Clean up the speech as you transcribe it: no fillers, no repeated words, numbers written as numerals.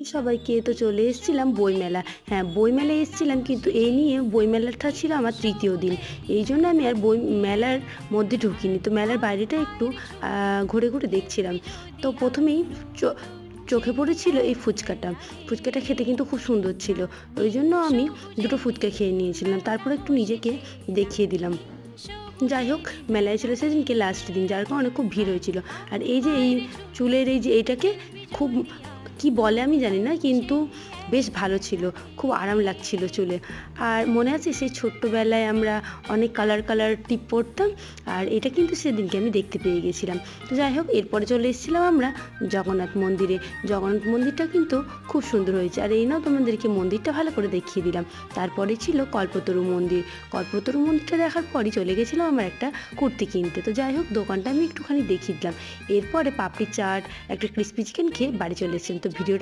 সবাইকে তো চলে এসেছিলাম বইমেলা। হ্যাঁ, বইমেলায় এসেছিলাম, কিন্তু এই নিয়ে বইমেলাটা ছিল আমার তৃতীয় দিন। এই জন্য আমি আর বই মেলার মধ্যে ঢুকিনি। তো মেলার বাইরেটা একটু ঘুরে ঘুরে দেখছিলাম। তো প্রথমেই চোখে পড়েছিল এই ফুচকাটা। ফুচকাটা খেতে কিন্তু খুব সুন্দর ছিল। ওই জন্য আমি দুটো ফুচকা খেয়ে নিয়েছিলাম, তারপর একটু নিজেকে দেখিয়ে দিলাম। যাই হোক, মেলায় ছিল সেদিনকে লাস্ট দিন, যার কারণে খুব ভিড় হয়েছিল। আর এই যে এই চুলের এই যে এইটাকে খুব কি বলে আমি জানি না, কিন্তু বেশ ভালো ছিল, খুব আরাম লাগছিল চুলে। আর মনে আছে সেই ছোট্টবেলায় আমরা অনেক কালার কালার টিপ পরতাম, আর এটা কিন্তু সেদিনকে আমি দেখতে পেয়ে গেছিলাম। তো যাই হোক, এরপরে চলে এসেছিলাম আমরা জগন্নাথ মন্দিরে। জগন্নাথ মন্দিরটা কিন্তু খুব সুন্দর হয়েছে। আর এই নাও তোমাদেরকে মন্দিরটা ভালো করে দেখিয়ে দিলাম। তারপরে ছিল কল্পতরু মন্দির। কল্পতরু মন্দিরটা দেখার পরই চলে গেছিলাম আমার একটা কুর্তি কিনতে। তো যাই হোক, দোকানটা আমি একটুখানি দেখিয়ে দিলাম। এরপরে পাপড়ি চাট, একটা ক্রিস্পি চিকেন খেয়ে বাড়ি চলে এসেছিলাম। তো ভিডিওটা